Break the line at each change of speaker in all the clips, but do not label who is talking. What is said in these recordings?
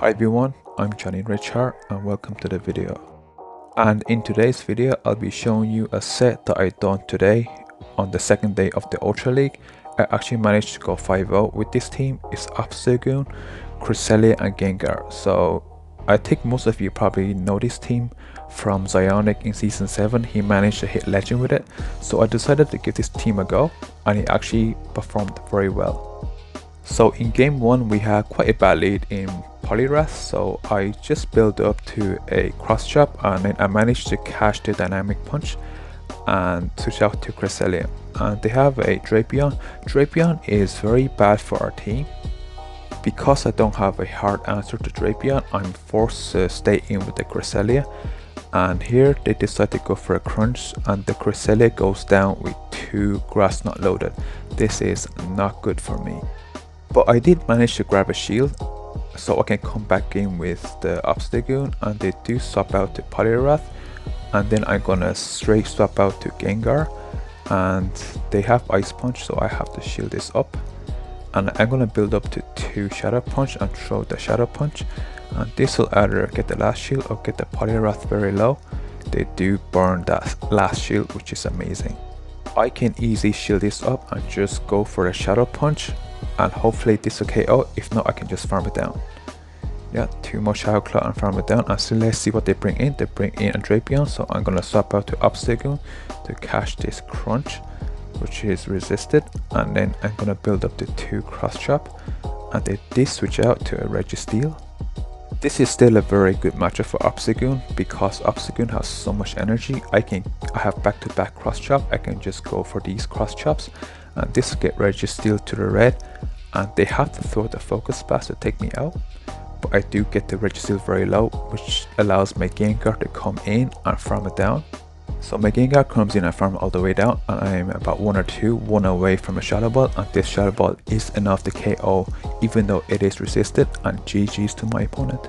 Hi everyone, I'm Johnny Richard and welcome to the video. And in today's video, I'll be showing you a set that I done today on the second day of the Ultra League. I actually managed to go 5-0 with this team. It's Obstagoon, Cresselia and Gengar. So I think most of you probably know this team from Zionic in Season 7. He managed to hit Legend with it. So I decided to give this team a go and he actually performed very well. So in game 1 we had quite a bad lead in Poliwrath, so I just built up to a cross chop and then I managed to catch the dynamic punch and switch out to Cresselia. And they have a Drapion. Drapion is very bad for our team. Because I don't have a hard answer to Drapion, I'm forced to stay in with the Cresselia. And here they decide to go for a crunch and the Cresselia goes down with 2 grass not loaded. This is not good for me. But I did manage to grab a shield, so I can come back in with the Obstagoon, and they do swap out to Poliwrath, and then I'm gonna straight swap out to Gengar, and they have Ice Punch, so I have to shield this up, and I'm gonna build up to 2 Shadow Punch and throw the Shadow Punch, and this will either get the last shield or get the Poliwrath very low. They do burn that last shield, which is amazing. I can easily shield this up and just go for a Shadow Punch, and hopefully this will KO. If not, I can just farm it down. Yeah, 2 more Shadow Claw and farm it down. And so let's see what they bring in. They bring in a Drapion, so I'm gonna swap out to Obstagoon to catch this crunch, which is resisted, and then I'm gonna build up to 2 cross chop, and they did switch out to a Registeel. This is still a very good matchup for Obstagoon because Obstagoon has so much energy. I have back-to-back cross chop. I can just go for these cross chops, and this will get Registeel to the red, and they have to throw the focus blast to take me out. But I do get the Registeel very low, which allows my Gengar to come in and farm it down. So my Gengar comes in and farm all the way down, and I'm about 1 or 1 away from a Shadow Ball, and this Shadow Ball is enough to KO even though it is resisted, and GG's to my opponent.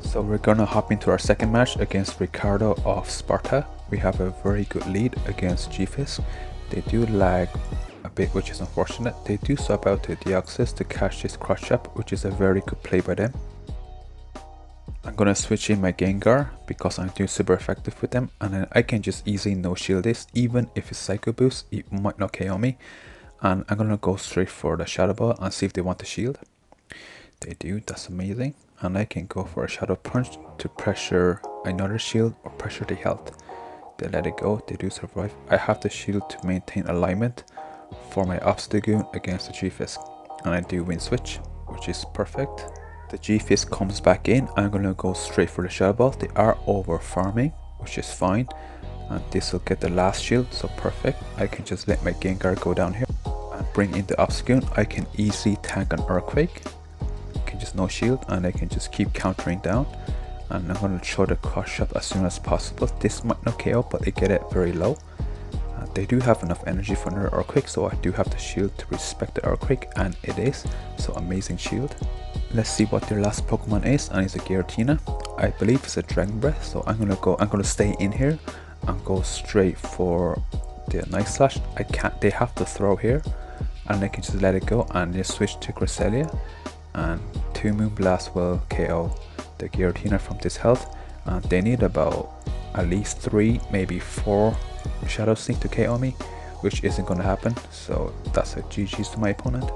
So we're gonna hop into our second match against Ricardo of Sparta. We have a very good lead against Gfisk. They do lag a bit, which is unfortunate. They do swap out to Deoxys to catch this cross chop, which is a very good play by them. I'm gonna switch in my Gengar because I'm doing super effective with them, and then I can just easily no shield this. Even if it's Psycho Boost, it might not KO me. And I'm gonna go straight for the Shadow Ball and see if they want the shield. They do, that's amazing. And I can go for a Shadow Punch to pressure another shield or pressure the health. They let it go, they do survive. I have the shield to maintain alignment for my Obstagoon against the Gfisk, and I do win switch, which is perfect. The Gfisk comes back in. I'm gonna go straight for the Shadow Ball. They are over farming, which is fine, and this will get the last shield, so perfect. I can just let my Gengar go down here and bring in the Obstagoon. I can easily tank an Earthquake. Just no shield, and I can just keep countering down, and I'm going to throw the cross chop as soon as possible. This might not KO, but they get it very low. They do have enough energy for another Earthquake, so I do have the shield to respect the Earthquake, and it is, so amazing shield. Let's see what their last Pokemon is, and it's a Giratina. I believe it's a Dragon Breath, so I'm gonna stay in here and go straight for the Night Slash. They have to throw here, and I can just let it go and just switch to Cresselia, and 2 Moonblast will KO the Giratina from this health, and they need about at least 3, maybe 4 Shadow Sneak to KO me, which isn't gonna happen, so that's a GG's to my opponent.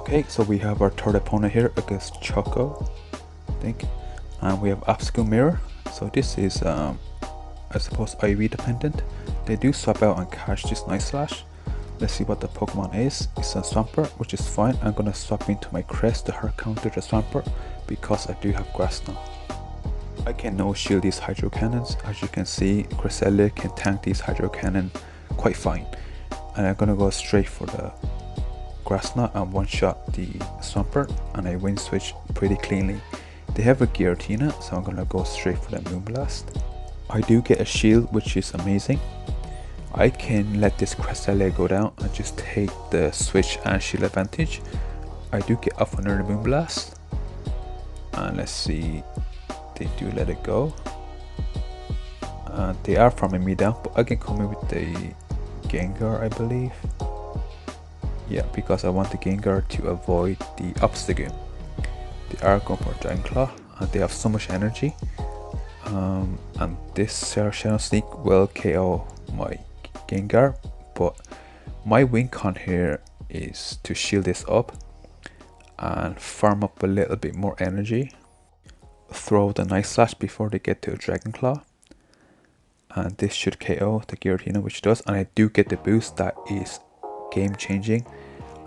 Okay, so we have our third opponent here against Choco, I think, and we have Obstagoon Mirror. So this is, I suppose, IV dependent. They do swap out and catch this Night Slash. Let's see what the Pokemon is. It's a Swampert, which is fine. I'm gonna swap into my Crest to hard counter the Swampert because I do have Grass now. I can no shield these Hydro Cannons. As you can see, Cresselia can tank these Hydro Cannon quite fine, and I'm gonna go straight for the Grass Knot and one-shot the Swampert, and I win switch pretty cleanly. They have a Giratina, so I'm gonna go straight for the Moonblast. I do get a shield, which is amazing. I can let this Cresselia go down and just take the switch and shield advantage. I do get up under the Moonblast. And let's see, they do let it go. They are farming me down, but I can come in with the Gengar, I believe. Yeah, because I want the Gengar to avoid the Obstagoon. They are going for Dragon Claw, and they have so much energy. And this Shadow Sneak will KO my Gengar, but my win con here is to shield this up and farm up a little bit more energy. Throw the Night Slash before they get to a Dragon Claw. And this should KO the Giratina, which does, and I do get the boost that is game changing.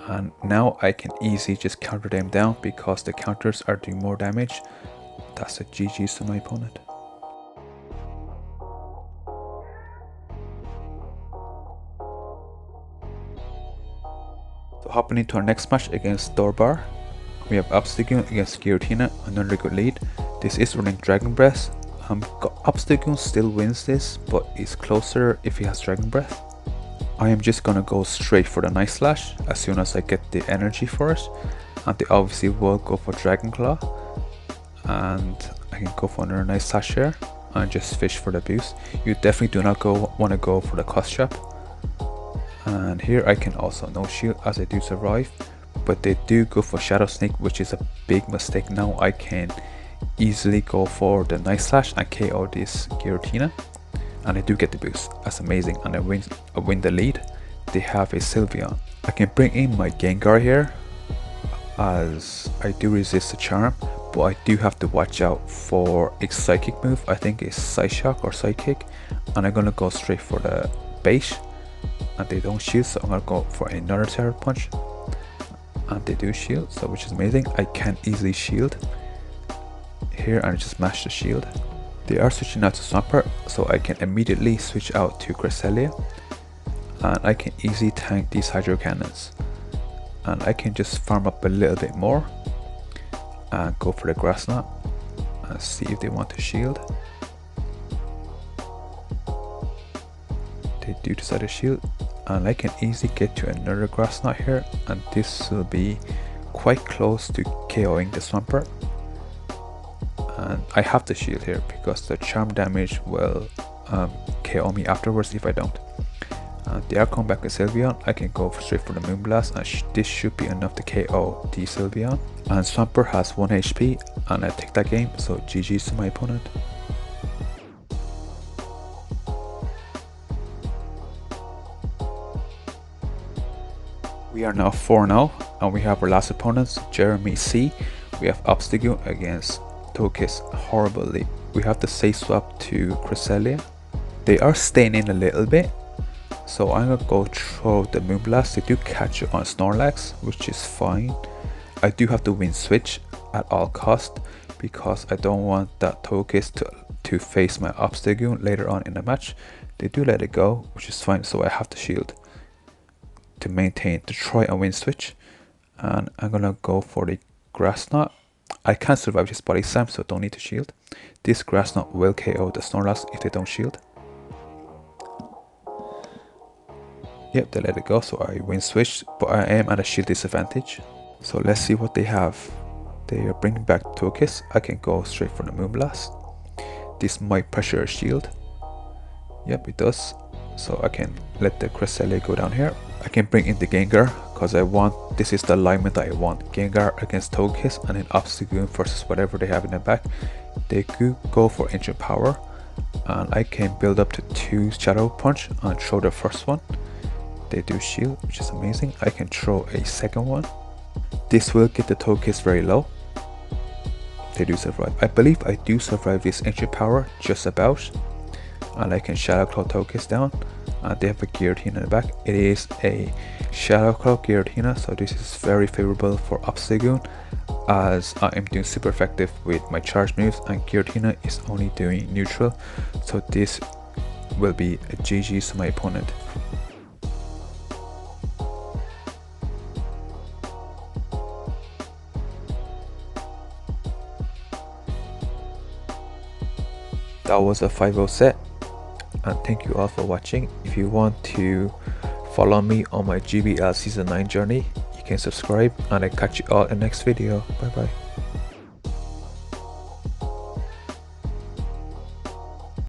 And now I can easily just counter them down because the counters are doing more damage. That's a GG's to my opponent. So hopping into our next match against Dorbar, we have Obstagoon against Giratina, another good lead. This is running Dragon Breath. Obstagoon still wins this, but is closer if he has Dragon Breath. I am just gonna go straight for the Night Slash as soon as I get the energy for it, and they obviously will go for Dragon Claw, and I can go for another Night Slash here and just fish for the boost. You definitely do not want to go for the cost trap. And here I can also no shield as I do survive, but they do go for Shadow Sneak, which is a big mistake. Now I can easily go for the Night Slash and KO this Giratina, and I do get the boost. That's amazing, and I win the lead. They have a Sylveon. I can bring in my Gengar here as I do resist the charm, but I do have to watch out for a psychic move. I think it's Psyshock or Psychic, and I'm gonna go straight for the base, and they don't shield, so I'm gonna go for another Terror Punch, and they do shield, so which is amazing. I can easily shield here and just mash the shield. They are switching out to Swampert, so I can immediately switch out to Cresselia, and I can easily tank these Hydro Cannons, and I can just farm up a little bit more and go for the Grass Knot and see if they want to shield. They do decide to shield, and I can easily get to another Grass Knot here, and this will be quite close to KOing the Swampert. And I have to shield here because the charm damage will KO me afterwards if I don't. They are coming back with Sylveon. I can go straight for the Moonblast, and this should be enough to KO the Sylveon. And Swampert has 1 HP, and I take that game, so GG's to my opponent. We are now 4-0, and we have our last opponents, Jeremy C. We have Obstagoon against Togekiss. Horribly. We have the safe swap to Cresselia. They are staying in a little bit, so I'm gonna go throw the Moonblast. They do catch it on Snorlax, which is fine. I do have to win switch at all cost because I don't want that Togekiss to face my Obstagoon later on in the match. They do let it go, which is fine, so I have to shield to try and win switch. And I'm gonna go for the Grass Knot. I can survive this Body Slam, so don't need to shield. This Grass Knot will KO the Snorlax if they don't shield. Yep, they let it go, so I win switch, but I am at a shield disadvantage. So let's see what they have. They are bringing back Togekiss. I can go straight for the Moonblast. This might pressure a shield. Yep, it does. So I can let the Cresselia go down here. I can bring in the Gengar because this is the alignment that I want. Gengar against Togekiss, and then Obstagoon versus whatever they have in the back. They could go for Ancient Power, and I can build up to 2 Shadow Punch and throw the first one. They do shield, which is amazing. I can throw a second one. This will get the Togekiss very low. They do survive. I believe I do survive this Ancient Power just about, and I can Shadow Claw Togekiss down. They have a Giratina in the back. It is a Shadow Claw Giratina, so this is very favorable for Obstagoon, as I am doing super effective with my charge moves, and Giratina is only doing neutral, so this will be a GG's to my opponent. that was a 5-0 set, and thank you all for watching. If you want to follow me on my GBL Season 9 journey, you can subscribe, and I catch you all in the next video. Bye bye.